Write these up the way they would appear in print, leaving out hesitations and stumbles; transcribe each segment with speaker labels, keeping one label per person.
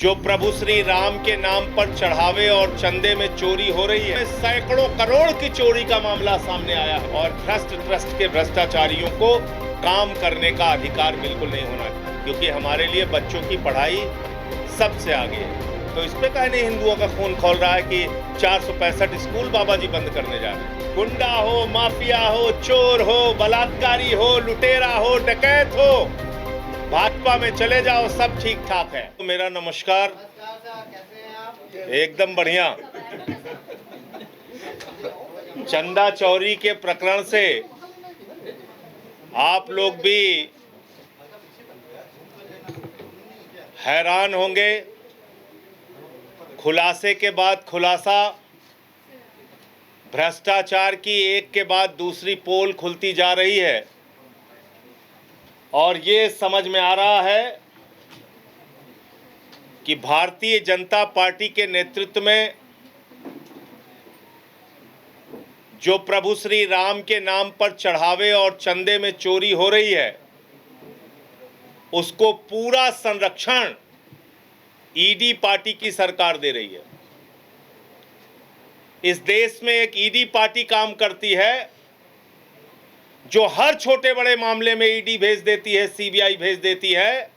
Speaker 1: जो प्रभु श्री राम के नाम पर चढ़ावे और चंदे में चोरी हो रही है, सैकड़ों करोड़ की चोरी का मामला सामने आया है और भ्रष्ट ट्रस्ट के भ्रष्टाचारियों को काम करने का अधिकार बिल्कुल नहीं होना चाहिए, क्योंकि हमारे लिए बच्चों की पढ़ाई सबसे आगे है। तो इस पे कहने हिंदुओं का खून खौल रहा है कि 465 स्कूल बाबा जी बंद करने जा रहे हैं। गुंडा हो, माफिया हो, चोर हो, बलात्कारी हो, लुटेरा हो, डकैत हो, भाजपा में चले जाओ, सब ठीक ठाक है। तो मेरा नमस्कार।
Speaker 2: कैसे हैं आप?
Speaker 1: एकदम बढ़िया। चंदा चोरी के प्रकरण से आप लोग भी हैरान होंगे। खुलासे के बाद खुलासा, भ्रष्टाचार की एक के बाद दूसरी पोल खुलती जा रही है और ये समझ में आ रहा है कि भारतीय जनता पार्टी के नेतृत्व में जो प्रभु श्री राम के नाम पर चढ़ावे और चंदे में चोरी हो रही है, उसको पूरा संरक्षण ईडी पार्टी की सरकार दे रही है। इस देश में एक ईडी पार्टी काम करती है जो हर छोटे बड़े मामले में ईडी भेज देती है, सीबीआई भेज देती है,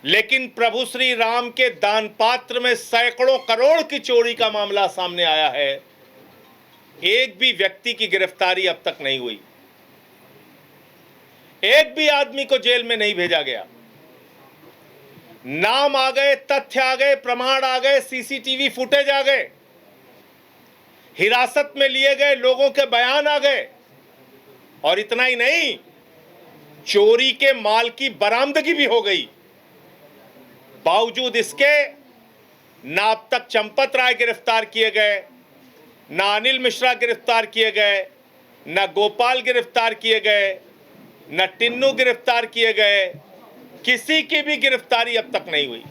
Speaker 1: लेकिन प्रभु श्री राम के दान पात्र में सैकड़ों करोड़ की चोरी का मामला सामने आया है। एक भी व्यक्ति की गिरफ्तारी अब तक नहीं हुई, एक भी आदमी को जेल में नहीं भेजा गया। नाम आ गए, तथ्य आ गए, प्रमाण आ गए, सीसीटीवी फुटेज आ गए, हिरासत में लिए गए लोगों के बयान आ गए, और इतना ही नहीं, चोरी के माल की बरामदगी भी हो गई। बावजूद इसके ना अब तक चंपत राय गिरफ्तार किए गए, ना अनिल मिश्रा गिरफ्तार किए गए, ना गोपाल गिरफ्तार किए गए, ना टिन्नू गिरफ्तार किए गए, किसी की भी गिरफ्तारी अब तक नहीं हुई।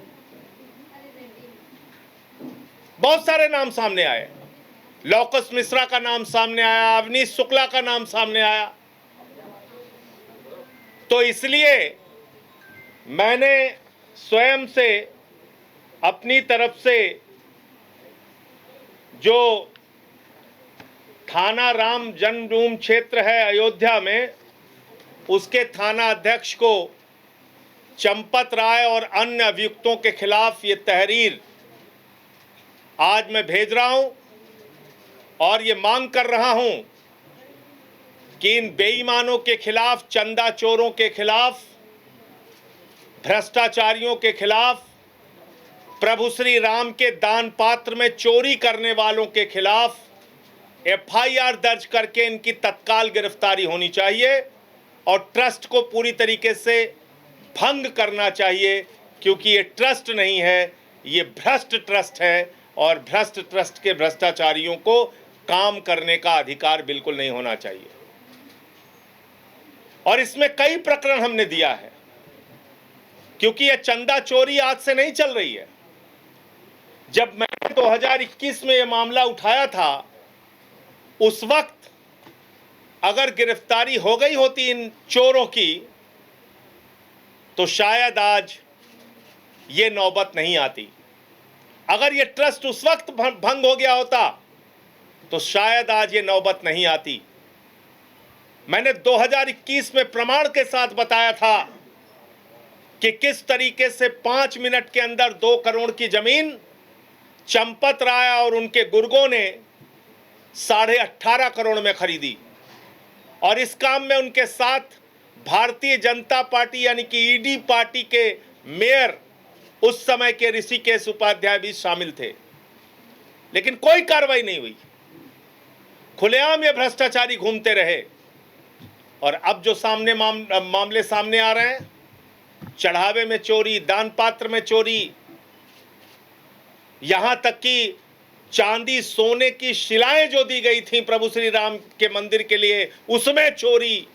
Speaker 1: बहुत सारे नाम सामने आए, लौकस मिश्रा का नाम सामने आया, अवनीश शुक्ला का नाम सामने आया। तो इसलिए मैंने स्वयं से अपनी तरफ से जो थाना राम जन्मभूमि क्षेत्र है अयोध्या में, उसके थाना अध्यक्ष को चंपत राय और अन्य अभियुक्तों के खिलाफ ये तहरीर आज मैं भेज रहा हूं और ये मांग कर रहा हूं कि इन बेईमानों के खिलाफ, चंदा चोरों के खिलाफ, भ्रष्टाचारियों के खिलाफ, प्रभु श्री राम के दान पात्र में चोरी करने वालों के खिलाफ एफआईआर दर्ज करके इनकी तत्काल गिरफ्तारी होनी चाहिए और ट्रस्ट को पूरी तरीके से भंग करना चाहिए, क्योंकि ये ट्रस्ट नहीं है, ये भ्रष्ट ट्रस्ट है और भ्रष्ट ट्रस्ट के भ्रष्टाचारियों को काम करने का अधिकार बिल्कुल नहीं होना चाहिए। और इसमें कई प्रकरण हमने दिया है, क्योंकि यह चंदा चोरी आज से नहीं चल रही है। जब मैंने 2021 में यह मामला उठाया था, उस वक्त अगर गिरफ्तारी हो गई होती इन चोरों की, तो शायद आज ये नौबत नहीं आती। अगर ये ट्रस्ट उस वक्त भंग हो गया होता, तो शायद आज ये नौबत नहीं आती। मैंने 2021 में प्रमाण के साथ बताया था कि किस तरीके से 5 मिनट के अंदर 2 करोड़ की जमीन चंपत राय और उनके गुर्गों ने 18.5 करोड़ में खरीदी, और इस काम में उनके साथ भारतीय जनता पार्टी यानी कि ईडी पार्टी के मेयर उस समय के ऋषिकेश उपाध्याय भी शामिल थे, लेकिन कोई कार्रवाई नहीं हुई। खुलेआम ये भ्रष्टाचारी घूमते रहे। और अब जो मामले सामने आ रहे हैं, चढ़ावे में चोरी, दान पात्र में चोरी, यहां तक कि चांदी सोने की शिलाएं जो दी गई थी प्रभु श्री राम के मंदिर के लिए, उसमें चोरी,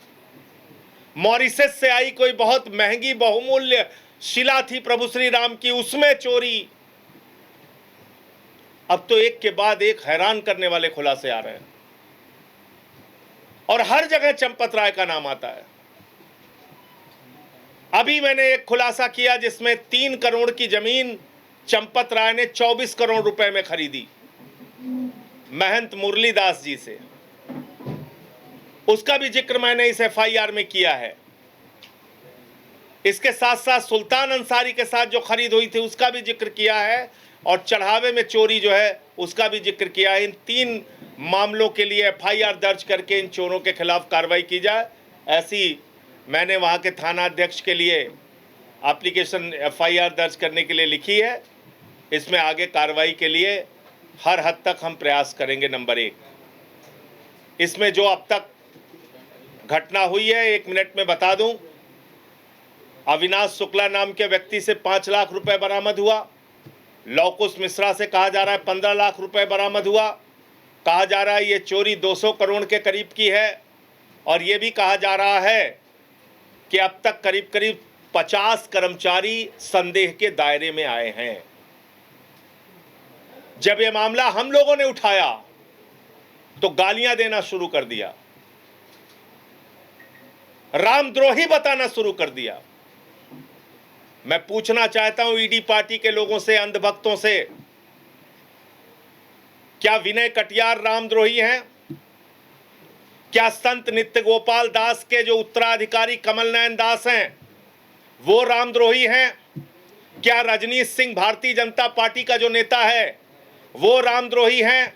Speaker 1: मॉरिशस से आई कोई बहुत महंगी बहुमूल्य शिला थी प्रभु श्री राम की, उसमें चोरी। अब तो एक के बाद एक हैरान करने वाले खुलासे आ रहे हैं और हर जगह चंपत राय का नाम आता है। अभी मैंने एक खुलासा किया जिसमें 3 करोड़ की जमीन चंपत राय ने 24 करोड़ रुपए में खरीदी महंत मुरलीदास जी से। उसका भी जिक्र मैंने इस एफआईआर में किया है। इसके साथ साथ सुल्तान अंसारी के साथ जो खरीद हुई थी उसका भी जिक्र किया है, और चढ़ावे में चोरी जो है उसका भी जिक्र किया है। इन 3 मामलों के लिए एफआईआर दर्ज करके इन चोरों के खिलाफ कार्रवाई की जाए, ऐसी मैंने वहां के थाना अध्यक्ष के लिए एप्लीकेशन एफआईआर दर्ज करने के लिए लिखी है। इसमें आगे कार्रवाई के लिए हर हद तक हम प्रयास करेंगे। नंबर 1, इसमें जो अब तक घटना हुई है 1 मिनट में बता दूं। अविनाश शुक्ला नाम के व्यक्ति से 5 लाख रुपए बरामद हुआ। लौकुश मिश्रा से कहा जा रहा है 15 लाख रुपए बरामद हुआ। कहा जा रहा है ये चोरी 200 करोड़ के करीब की है, और ये भी कहा जा रहा है कि अब तक करीब करीब 50 कर्मचारी संदेह के दायरे में आए हैं। जब ये मामला हम लोगों ने उठाया तो गालियां देना शुरू कर दिया, रामद्रोही बताना शुरू कर दिया। मैं पूछना चाहता हूं ईडी पार्टी के लोगों से, अंधभक्तों से, क्या विनय कटियार रामद्रोही हैं? क्या संत नित्य गोपाल दास के जो उत्तराधिकारी कमल नयन दास हैं वो रामद्रोही हैं? क्या रजनीश सिंह भारतीय जनता पार्टी का जो नेता है वो रामद्रोही हैं?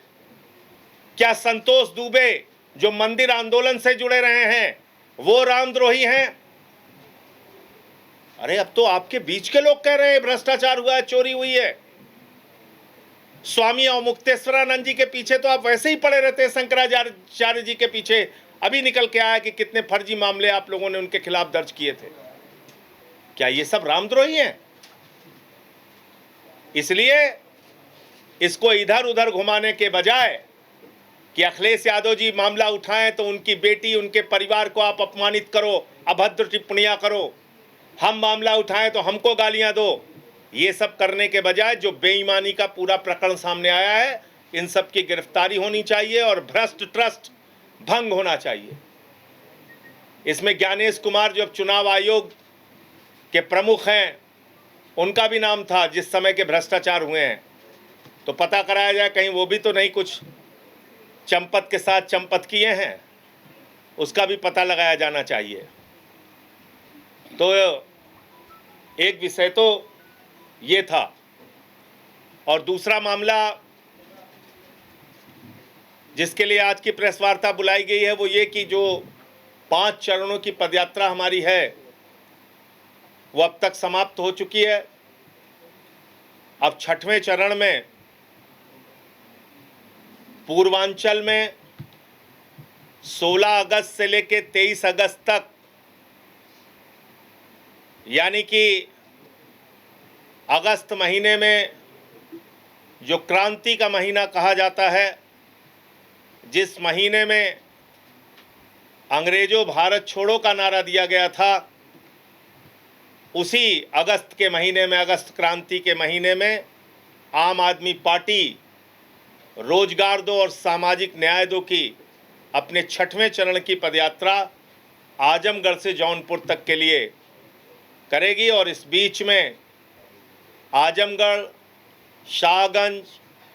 Speaker 1: क्या संतोष दुबे जो मंदिर आंदोलन से जुड़े रहे हैं वो रामद्रोही हैं? अरे अब तो आपके बीच के लोग कह रहे हैं भ्रष्टाचार हुआ है, चोरी हुई है। स्वामी अवमुक्तेश्वरानंद जी के पीछे तो आप वैसे ही पड़े रहते हैं, शंकराचार्य जी के पीछे। अभी निकल के आया कि कितने फर्जी मामले आप लोगों ने उनके खिलाफ दर्ज किए थे। क्या ये सब रामद्रोही हैं? इसलिए इसको इधर उधर घुमाने के बजाय कि अखिलेश यादव जी मामला उठाएं तो उनकी बेटी, उनके परिवार को आप अपमानित करो, अभद्र टिप्पणियां करो, हम मामला उठाएं तो हमको गालियां दो, ये सब करने के बजाय जो बेईमानी का पूरा प्रकरण सामने आया है, इन सब की गिरफ्तारी होनी चाहिए और भ्रष्ट ट्रस्ट भंग होना चाहिए। इसमें ज्ञानेश कुमार जो अब चुनाव आयोग के प्रमुख हैं, उनका भी नाम था जिस समय के भ्रष्टाचार हुए हैं, तो पता कराया जाए कहीं वो भी तो नहीं कुछ चंपत के साथ चंपत किए हैं, उसका भी पता लगाया जाना चाहिए। तो एक विषय तो ये था, और दूसरा मामला जिसके लिए आज की प्रेस वार्ता बुलाई गई है वो ये कि जो 5 चरणों की पदयात्रा हमारी है वो अब तक समाप्त हो चुकी है। अब 6वें चरण में पूर्वांचल में 16 अगस्त से लेकर 23 अगस्त तक, यानी कि अगस्त महीने में जो क्रांति का महीना कहा जाता है, जिस महीने में अंग्रेजों भारत छोड़ो का नारा दिया गया था, उसी अगस्त के महीने में, अगस्त क्रांति के महीने में आम आदमी पार्टी रोजगार दो और सामाजिक न्याय दो की अपने 6वें चरण की पदयात्रा आजमगढ़ से जौनपुर तक के लिए करेगी। और इस बीच में आजमगढ़, शाहगंज,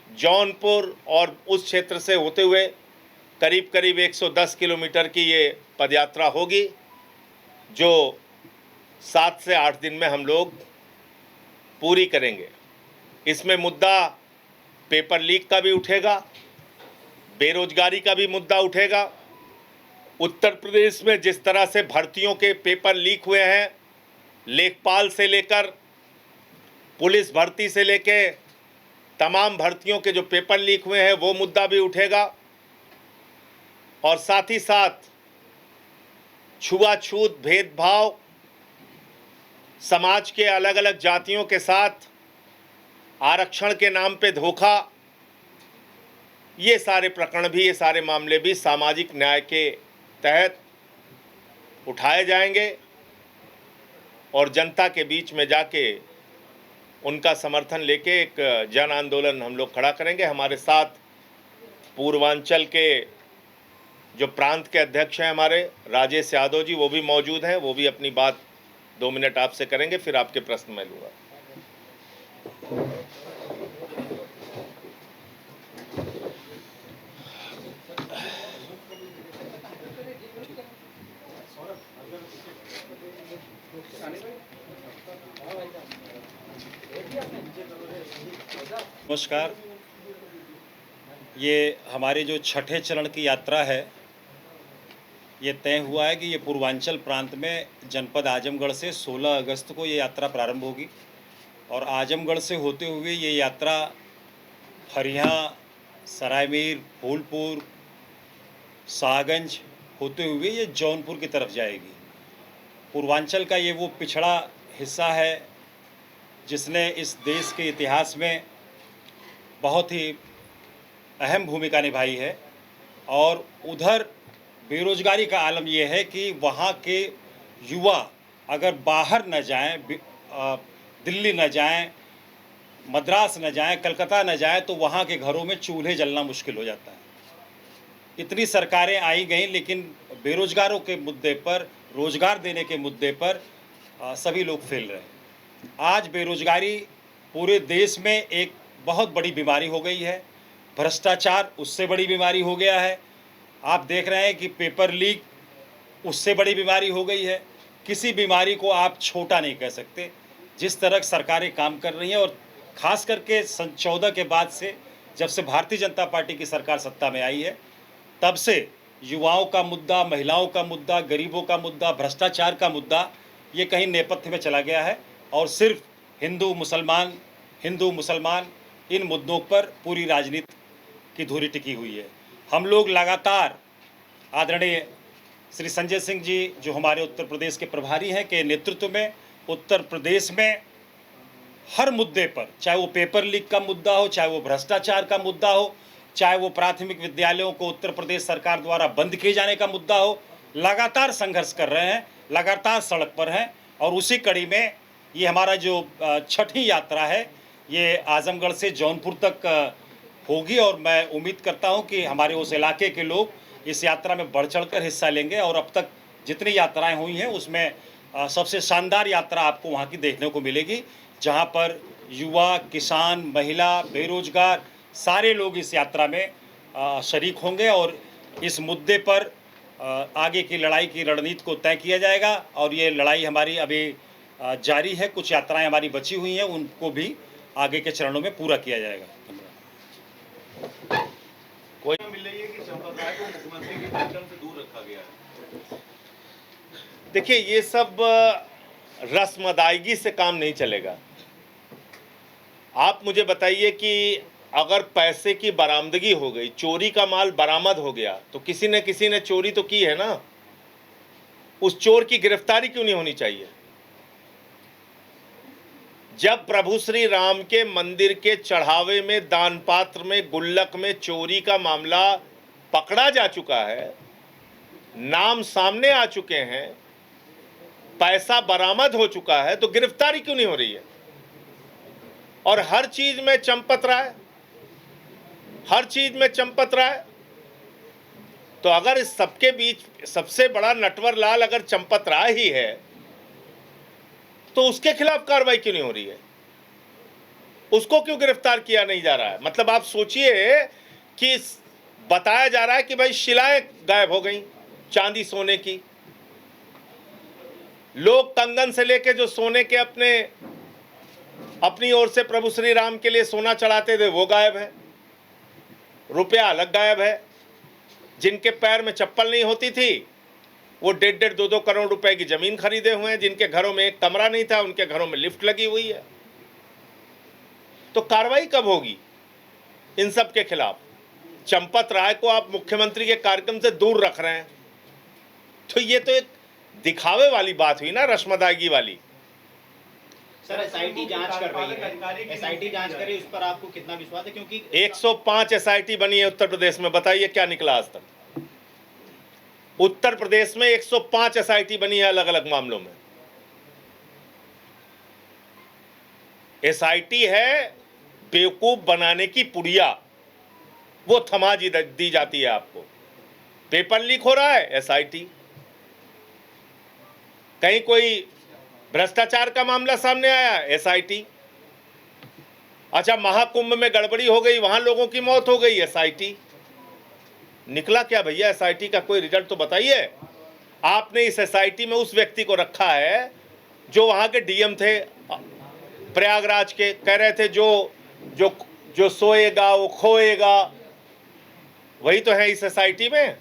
Speaker 1: जौनपुर और उस क्षेत्र से होते हुए करीब करीब 110 किलोमीटर की ये पदयात्रा होगी, जो 7 से 8 दिन में हम लोग पूरी करेंगे। इसमें मुद्दा पेपर लीक का भी उठेगा, बेरोजगारी का भी मुद्दा उठेगा। उत्तर प्रदेश में जिस तरह से भर्तियों के पेपर लीक हुए हैं, लेखपाल से लेकर पुलिस भर्ती से लेकर तमाम भर्तियों के जो पेपर लीक हुए हैं वो मुद्दा भी उठेगा। और साथ ही साथ छुआछूत, भेदभाव, समाज के अलग अलग जातियों के साथ आरक्षण के नाम पे धोखा, ये सारे प्रकरण भी, ये सारे मामले भी सामाजिक न्याय के तहत उठाए जाएंगे और जनता के बीच में जाके उनका समर्थन लेके एक जन आंदोलन हम लोग खड़ा करेंगे। हमारे साथ पूर्वांचल के जो प्रांत के अध्यक्ष हैं हमारे राजेश यादव जी, वो भी मौजूद हैं, वो भी अपनी बात 2 मिनट आपसे करेंगे, फिर आपके प्रश्न मैं लूंगा।
Speaker 3: नमस्कार। ये हमारे जो छठे चरण की यात्रा है, ये तय हुआ है कि ये पूर्वांचल प्रांत में जनपद आजमगढ़ से 16 अगस्त को ये यात्रा प्रारंभ होगी और आजमगढ़ से होते हुए ये यात्रा फरिया, सरायमीर, फूलपुर, शाहगंज होते हुए ये जौनपुर की तरफ जाएगी। पूर्वांचल का ये वो पिछड़ा हिस्सा है जिसने इस देश के इतिहास में बहुत ही अहम भूमिका निभाई है और उधर बेरोजगारी का आलम यह है कि वहाँ के युवा अगर बाहर न जाएं, दिल्ली न जाएं, मद्रास न जाएं, कलकत्ता न जाएं, तो वहाँ के घरों में चूल्हे जलना मुश्किल हो जाता है। इतनी सरकारें आई गई, लेकिन बेरोजगारों के मुद्दे पर, रोजगार देने के मुद्दे पर सभी लोग फेल रहे हैं। आज बेरोजगारी पूरे देश में एक बहुत बड़ी बीमारी हो गई है। भ्रष्टाचार उससे बड़ी बीमारी हो गया है। आप देख रहे हैं कि पेपर लीक उससे बड़ी बीमारी हो गई है। किसी बीमारी को आप छोटा नहीं कह सकते। जिस तरह सरकारें काम कर रही हैं और ख़ास करके सन 14 के बाद से, जब से भारतीय जनता पार्टी की सरकार सत्ता में आई है, तब से युवाओं का मुद्दा, महिलाओं का मुद्दा, गरीबों का मुद्दा, भ्रष्टाचार का मुद्दा ये कहीं नेपथ्य में चला गया है और सिर्फ हिंदू मुसलमान इन मुद्दों पर पूरी राजनीति की धुरी टिकी हुई है। हम लोग लगातार आदरणीय श्री संजय सिंह जी, जो हमारे उत्तर प्रदेश के प्रभारी हैं, के नेतृत्व में उत्तर प्रदेश में हर मुद्दे पर, चाहे वो पेपर लीक का मुद्दा हो, चाहे वो भ्रष्टाचार का मुद्दा हो, चाहे वो प्राथमिक विद्यालयों को उत्तर प्रदेश सरकार द्वारा बंद किए जाने का मुद्दा हो, लगातार संघर्ष कर रहे हैं, लगातार सड़क पर हैं। और उसी कड़ी में ये हमारा जो छठी यात्रा है, ये आजमगढ़ से जौनपुर तक होगी और मैं उम्मीद करता हूं कि हमारे उस इलाके के लोग इस यात्रा में बढ़ चढ़कर हिस्सा लेंगे। और अब तक जितनी यात्राएं हुई हैं उसमें सबसे शानदार यात्रा आपको वहां की देखने को मिलेगी, जहां पर युवा, किसान, महिला, बेरोजगार सारे लोग इस यात्रा में शरीक होंगे और इस मुद्दे पर आगे की लड़ाई की रणनीति को तय किया जाएगा। और ये लड़ाई हमारी अभी जारी है। कुछ यात्राएं हमारी बची हुई हैं, उनको भी आगे के चरणों में पूरा किया जाएगा।
Speaker 1: कोई
Speaker 4: मिल रही है कि संप्रदाय को मुख्यमंत्री के कार्यक्रम से दूर रखा गया है।
Speaker 1: देखिए, ये सब रस्म अदायगी से काम नहीं चलेगा। आप मुझे बताइए कि अगर पैसे की बरामदगी हो गई, चोरी का माल बरामद हो गया, तो किसी ने चोरी तो की है ना। उस चोर की गिरफ्तारी क्यों नहीं होनी चाहिए? जब प्रभु श्री राम के मंदिर के चढ़ावे में, दान पात्र में, गुल्लक में चोरी का मामला पकड़ा जा चुका है, नाम सामने आ चुके हैं, पैसा बरामद हो चुका है, तो गिरफ्तारी क्यों नहीं हो रही है? और हर चीज में चंपत राय, हर चीज में चंपत राय। तो अगर इस सबके बीच सबसे बड़ा नटवर लाल अगर चंपत राय ही है, तो उसके खिलाफ कार्रवाई क्यों नहीं हो रही है? उसको क्यों गिरफ्तार किया नहीं जा रहा है? मतलब आप सोचिए कि बताया जा रहा है कि भाई शिलाएं गायब हो गई, चांदी सोने की। लोग कंगन से लेके जो सोने के अपनी ओर से प्रभु श्री राम के लिए सोना चढ़ाते थे, वो गायब है। रुपया अलग गायब है। जिनके पैर में चप्पल नहीं होती थी, वो 1.5-2 करोड़ रुपए की जमीन खरीदे हुए हैं। जिनके घरों में एक कमरा नहीं था, उनके घरों में लिफ्ट लगी हुई है। तो कार्रवाई कब होगी इन सब के खिलाफ? चंपत राय को आप मुख्यमंत्री के कार्यक्रम से दूर रख रहे हैं, तो ये तो एक दिखावे वाली बात हुई ना, रश्मदायगी वाली।
Speaker 2: सर, एसआईटी जांच कर रही है, एसआईटी जांच कर रही है, उस पर आपको कितना विश्वास है? क्योंकि
Speaker 1: 105 एसआईटी बनी है उत्तर प्रदेश में, बताइए क्या निकला आज तक? उत्तर प्रदेश में 105 एसआईटी बनी है अलग अलग मामलों में। एसआईटी है बेवकूफ बनाने की पुड़िया, वो थमा दी जाती है आपको। पेपर लीक हो रहा है, एसआईटी। कहीं कोई भ्रष्टाचार का मामला सामने आया, एसआईटी। अच्छा, महाकुंभ में गड़बड़ी हो गई, वहां लोगों की मौत हो गई, एसआईटी। निकला क्या भैया एसआईटी का? कोई रिजल्ट तो बताइए। आपने इस एसआईटी में उस व्यक्ति को रखा है जो वहां के डीएम थे प्रयागराज के, कह रहे थे जो जो जो सोएगा वो खोएगा, वही तो है इस एसआईटी में।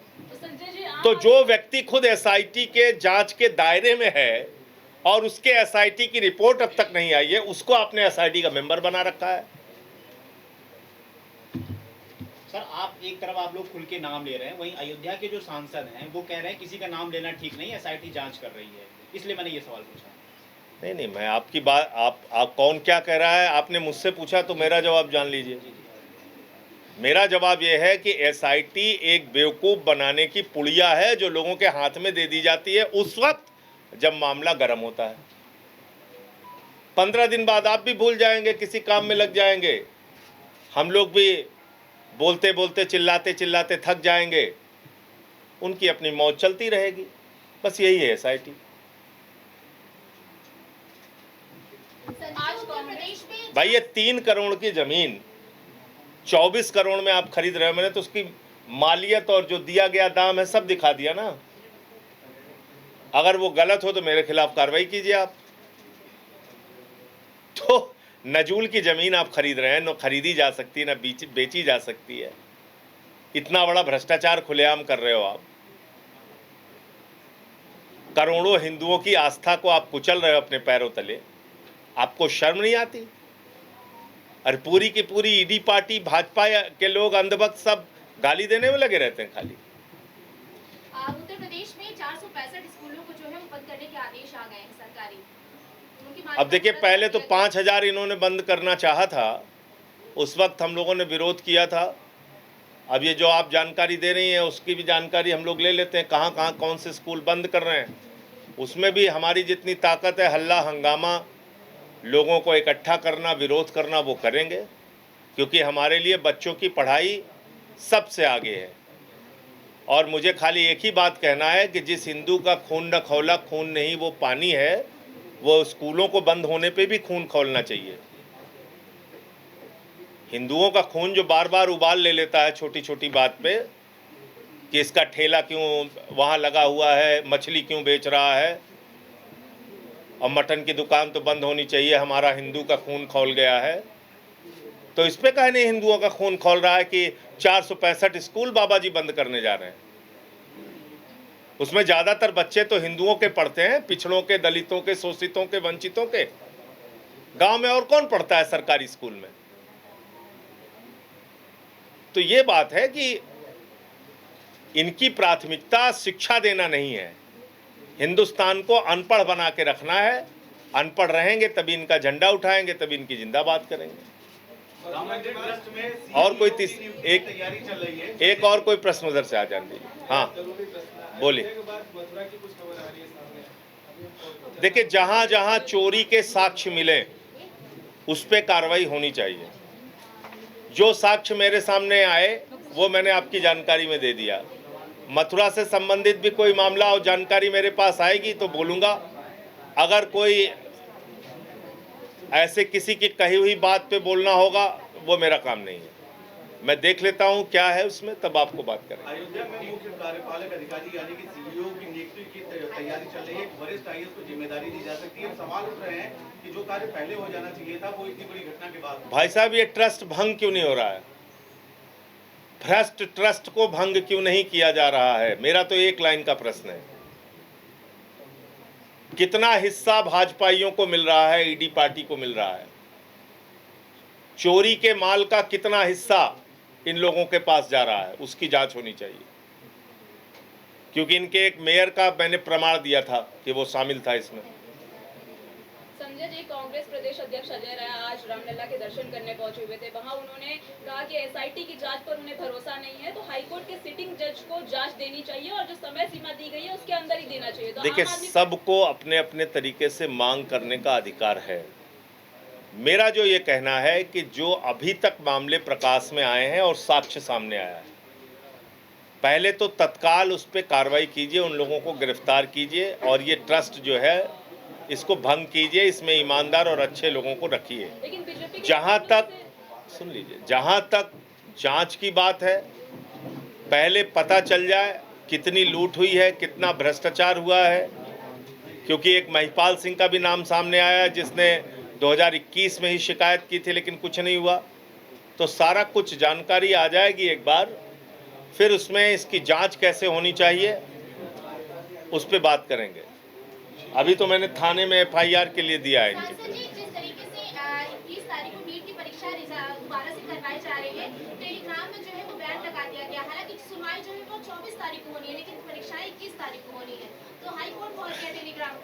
Speaker 1: तो जो व्यक्ति खुद एसआईटी के जांच के दायरे में है और उसके एसआईटी की रिपोर्ट अब तक नहीं आई है, उसको आपने एसआईटी का मेंबर बना रखा है।
Speaker 2: सर, आप एक तरफ आप लोग खुल के नाम ले रहे हैं, वहीं अयोध्या के जो सांसद हैं वो कह रहे हैं किसी का नाम लेना ठीक नहीं है, एसआईटी जांच कर रही है, इसलिए मैंने ये सवाल पूछा।
Speaker 1: नहीं, मैं आपकी बात, आप कौन क्या कह रहा है आपने मुझसे पूछा, तो मेरा जवाब जान लीजिए। मेरा जवाब यह है कि एसआईटी एक बेवकूफ़ बनाने की पुड़िया है जो लोगों के हाथ में दे दी जाती है उस वक्त जब मामला गर्म होता है। 15 दिन बाद आप भी भूल जाएंगे, किसी काम में लग जाएंगे, हम लोग भी बोलते बोलते चिल्लाते चिल्लाते थक जाएंगे, उनकी अपनी मौज चलती रहेगी। बस यही है एसआईटी। भाई, ये 3 करोड़ की जमीन 24 करोड़ में आप खरीद रहे हो, मैंने तो उसकी मालियत और जो दिया गया दाम है सब दिखा दिया ना। अगर वो गलत हो तो मेरे खिलाफ कार्रवाई कीजिए आप। तो नजूल की जमीन आप खरीद रहे हैं, न खरीदी जा सकती है, न बेची जा सकती है। इतना बड़ा भ्रष्टाचार खुलेआम कर रहे हो आप। करोड़ों हिंदुओं की आस्था को आप कुचल रहे हो अपने पैरों तले। आपको शर्म नहीं आती? अरे पूरी की पूरी ईडी पार्टी, भाजपा के लोग, अंधभक्त सब गाली देने में लगे रहते हैं खाली।
Speaker 5: उत्तर प्रदेश में 465 स्कूलों को जो है वो बंद करने के आदेश आ गए हैं सरकारी।
Speaker 1: अब देखिए, पहले तो 5000 इन्होंने बंद करना चाहा था, उस वक्त हम लोगों ने विरोध किया था। अब ये जो आप जानकारी दे रही हैं उसकी भी जानकारी हम लोग ले लेते हैं, कहाँ कहाँ कौन से स्कूल बंद कर रहे हैं। उसमें भी हमारी जितनी ताकत है, हल्ला हंगामा, लोगों को इकट्ठा करना, विरोध करना, वो करेंगे, क्योंकि हमारे लिए बच्चों की पढ़ाई सबसे आगे है। और मुझे खाली एक ही बात कहना है कि जिस हिंदू का खून न खौला खून नहीं वो पानी है, वो स्कूलों को बंद होने पे भी खून खौलना चाहिए। हिंदुओं का खून जो बार बार उबाल ले लेता है छोटी छोटी बात पे, कि इसका ठेला क्यों वहाँ लगा हुआ है, मछली क्यों बेच रहा है, और मटन की दुकान तो बंद होनी चाहिए, हमारा हिंदू का खून खौल गया है। तो इस पे कहने हिंदुओं का खून खौल रहा है कि 465 स्कूल बाबा जी बंद करने जा रहे हैं। उसमें ज़्यादातर बच्चे तो हिंदुओं के पढ़ते हैं, पिछड़ों के, दलितों के, शोषितों के, वंचितों के। गांव में और कौन पढ़ता है सरकारी स्कूल में? तो ये बात है कि इनकी प्राथमिकता शिक्षा देना नहीं है, हिंदुस्तान को अनपढ़ बना के रखना है। अनपढ़ रहेंगे तभी इनका झंडा उठाएंगे, तभी इनकी जिंदाबाद करेंगे। और कोई एक और कोई प्रश्न उधर से आ जाने दीजिए। हाँ बोलिए। देखिए, जहां जहां चोरी के साक्ष्य मिले उस पे कार्रवाई होनी चाहिए। जो साक्ष्य मेरे सामने आए वो मैंने आपकी जानकारी में दे दिया। मथुरा से संबंधित भी कोई मामला और जानकारी मेरे पास आएगी तो बोलूँगा। अगर कोई ऐसे किसी की कही हुई बात पे बोलना होगा, वो मेरा काम नहीं है। मैं देख लेता हूँ क्या है उसमें, तब आपको बात करेंगे।
Speaker 4: अयोध्या में मुख्य कार्यपालक अधिकारी यानी कि सीईओ की नियुक्ति की तैयारी चल रही है, वरिष्ठ आईएएस को जिम्मेदारी दी जा सकती है। सवाल उठ रहे हैं कि जो कार्य पहले हो जाना चाहिए था वो इतनी बड़ी घटना के बाद।
Speaker 1: भाई साहब, ये ट्रस्ट भंग क्यों नहीं हो रहा है? भ्रष्ट ट्रस्ट को भंग क्यों नहीं किया जा रहा है? मेरा तो एक लाइन का प्रश्न है। कितना हिस्सा भाजपाइयों को मिल रहा है, ईडी पार्टी को मिल रहा है? चोरी के माल का कितना हिस्सा इन लोगों के पास जा रहा है, उसकी जांच होनी चाहिए। क्योंकि इनके एक मेयर का मैंने प्रमाण दिया था कि वो शामिल था इसमें।
Speaker 6: संजय जी, कांग्रेस प्रदेश अध्यक्ष अजय राय आज रामलला के दर्शन करने पहुंचे हुए थे। वहां उन्होंने कहा कि एसआईटी की जांच पर उन्हें भरोसा नहीं है, तो हाईकोर्ट के सिटिंग जज को जांच देनी चाहिए और जो समय सीमा दी गई है उसके अंदर ही देना चाहिए। तो
Speaker 1: देखिए, सबको अपने अपने तरीके से मांग करने का अधिकार है। मेरा जो ये कहना है कि जो अभी तक मामले प्रकाश में आए हैं और साक्ष्य सामने आया है, पहले तो तत्काल उस पर कार्रवाई कीजिए, उन लोगों को गिरफ्तार कीजिए और ये ट्रस्ट जो है इसको भंग कीजिए, इसमें ईमानदार और अच्छे लोगों को रखिए।
Speaker 6: लेकिन बीजेपी के
Speaker 1: जहां
Speaker 6: नेतृत्व
Speaker 1: तक सुन लीजिए, जहां तक जांच की बात है, पहले पता चल जाए कितनी लूट हुई है, कितना भ्रष्टाचार हुआ है, क्योंकि एक महिपाल सिंह का भी नाम सामने आया जिसने 2021 में ही शिकायत की थी लेकिन कुछ नहीं हुआ। तो सारा कुछ जानकारी आ जाएगी एक बार, फिर उसमें इसकी जांच कैसे होनी चाहिए उस पर बात करेंगे। अभी तो मैंने थाने में FIR के लिए दिया है इनके।
Speaker 5: सांसद जी, जिस तरीके से 21 तारीख को नीट की परीक्षा दोबारा से करवाई जा रही है, टेलीग्राम में जो है वो बैन लगा दिया गया। हालांकि सुनवाई जो है वो 24 तारीख को होनी है, लेकिन परीक्षाएं 21 तारीख को होनी है। तो हाई कोर्ट पहुंच गया टेलीग्राम।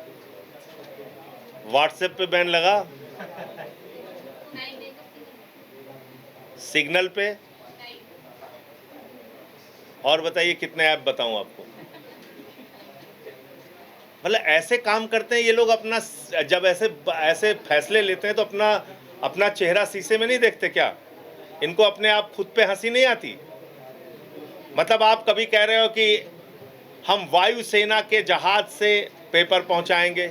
Speaker 1: व्हाट्सएप पे बैन लगा,
Speaker 5: नहीं,
Speaker 1: सिग्नल पे,
Speaker 5: नहीं।
Speaker 1: और बताइए कितने ऐप बताऊं आपको। मतलब ऐसे काम करते हैं ये लोग। अपना जब ऐसे फैसले लेते हैं तो अपना चेहरा शीशे में नहीं देखते क्या? इनको अपने आप खुद पे हंसी नहीं आती? मतलब आप कभी कह रहे हो कि हम वायुसेना के जहाज से पेपर पहुंचाएंगे,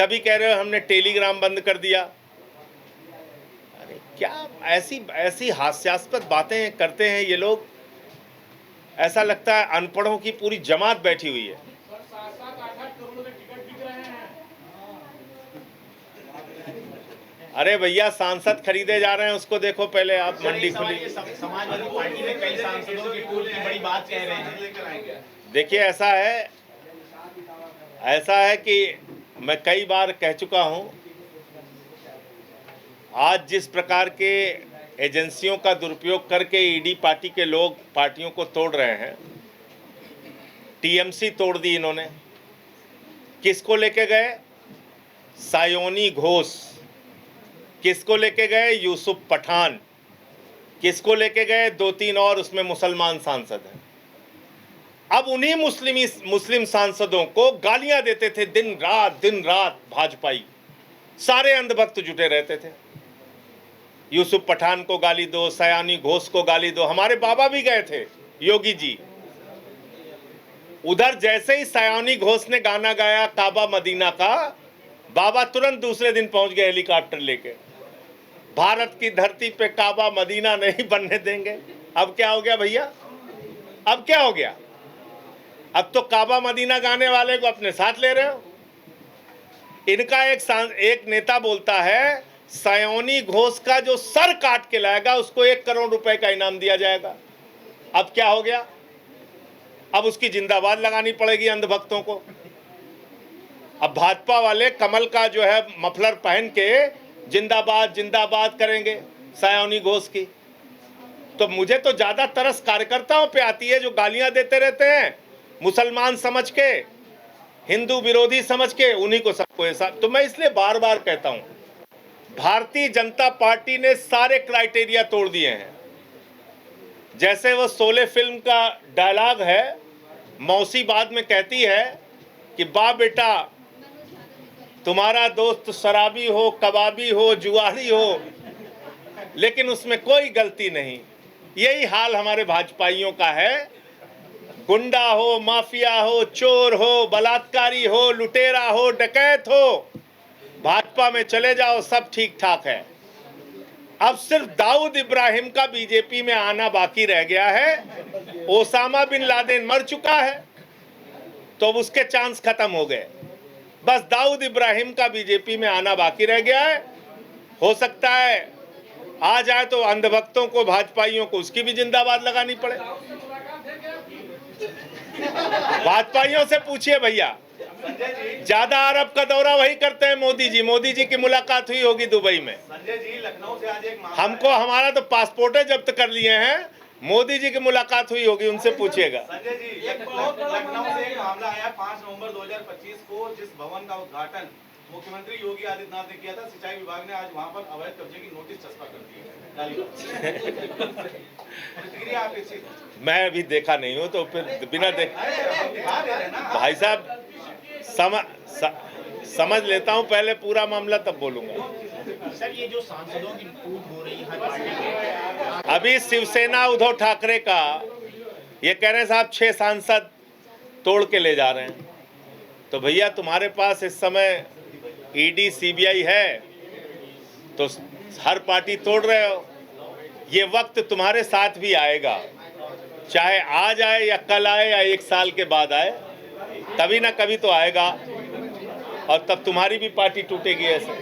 Speaker 1: कभी कह रहे हो हमने टेलीग्राम बंद कर दिया। अरे क्या ऐसी हास्यास्पद बातें करते हैं ये लोग, ऐसा लगता है अनपढ़ों की पूरी जमात बैठी हुई है। अरे भैया, सांसद खरीदे जा रहे हैं, उसको देखो पहले आप। मंडी खुली।
Speaker 2: समाजवादी पार्टी में कई सांसदों की टूट की बड़ी बात कह रहे हैं।
Speaker 1: देखिए, ऐसा है कि मैं कई बार कह चुका हूं, आज जिस प्रकार के एजेंसियों का दुरुपयोग करके ईडी पार्टी के लोग पार्टियों को तोड़ रहे हैं। टीएमसी तोड़ दी इन्होंने। किसको लेके गए? सायोनी घोष। किसको लेके गए? यूसुफ पठान। किसको लेके गए? 2-3 और, उसमें मुसलमान सांसद हैं। अब उन्हीं मुस्लिम सांसदों को गालियां देते थे दिन रात भाजपाई। सारे अंधभक्त जुटे रहते थे। यूसुफ पठान को गाली दो, सयानी घोष को गाली दो। हमारे बाबा भी गए थे, योगी जी। उधर जैसे ही सयानी घोष ने गाना गाया काबा मदीना का, बाबा तुरंत दूसरे दिन पहुंच गए हेलीकॉप्टर लेके। भारत की धरती पे काबा मदीना नहीं बनने देंगे। अब क्या हो गया भैया? अब क्या हो गया? अब तो काबा मदीना गाने वाले को अपने साथ ले रहे हो। इनका एक नेता बोलता है सयानी घोष का जो सर काट के लाएगा उसको 1 करोड़ रुपए का इनाम दिया जाएगा। अब क्या हो गया? अब उसकी जिंदाबाद लगानी पड़ेगी अंधभक्तों को। अब भाजपा वाले कमल का जो है मफलर पहन के जिंदाबाद जिंदाबाद करेंगे सयानी घोष की। तो मुझे तो ज्यादा तरस कार्यकर्ताओं पे आती है जो गालियां देते रहते हैं, मुसलमान समझ के, हिंदू विरोधी समझ के, उन्हीं को सबको ऐसा। तो मैं इसलिए बार बार कहता हूं, भारतीय जनता पार्टी ने सारे क्राइटेरिया तोड़ दिए हैं। जैसे वो शोले फिल्म का डायलॉग है, मौसी बाद में कहती है कि बा बेटा तुम्हारा दोस्त शराबी हो, कबाबी हो, जुआरी हो, लेकिन उसमें कोई गलती नहीं। यही हाल हमारे भाजपाइयों का है। गुंडा हो, माफिया हो, चोर हो, बलात्कारी हो, लुटेरा हो, डकैत हो, भाजपा में चले जाओ, सब ठीक ठाक है। अब सिर्फ दाऊद इब्राहिम का बीजेपी में आना बाकी रह गया है। ओसामा बिन लादेन मर चुका है तो अब उसके चांस खत्म हो गए। बस दाऊद इब्राहिम का बीजेपी में आना बाकी रह गया है। हो सकता है आ जाए तो अंधभक्तों को, भाजपाइयों को उसकी भी जिंदाबाद लगानी पड़े। भाजपाइयों से पूछिए भैया, ज्यादा अरब का दौरा वही करते हैं मोदी जी। मोदी जी की मुलाकात हुई होगी दुबई में।
Speaker 4: संजय जी, लखनऊ से आज एक
Speaker 1: हमको हमारा तो पासपोर्ट जब्त कर लिए हैं। मोदी जी की मुलाकात हुई होगी, उनसे पूछिएगा।
Speaker 4: संजय जी, लखनऊ से एक मामला आया 5 नवंबर 2025 को, जिस भवन का उद्घाटन मुख्यमंत्री योगी आदित्यनाथ ने किया था। सिंचाई विभाग ने आज वहां पर अवैध कब्जे की नोटिस चस्पा कर दी है। प्रतिक्रिया आप इससे?
Speaker 1: मैं अभी देखा नहीं हूं तो फिर बिना भाई साहब समझ लेता हूं पहले पूरा मामला, तब बोलूंगा।
Speaker 2: सर, ये जो सांसदों की टूट हो रही है हर पार्टी में,
Speaker 1: अभी शिवसेना उद्धव ठाकरे का ये कह रहे हैं साहब 6 सांसद तोड़ के ले जा रहे हैं। तो भैया तुम्हारे पास इस समय ईडी सीबीआई है तो हर पार्टी तोड़ रहे हो। ये वक्त तुम्हारे साथ भी आएगा, चाहे आज आए या कल आए या 1 साल के बाद आए, कभी ना कभी तो आएगा और तब तुम्हारी भी पार्टी टूटेगी ऐसे।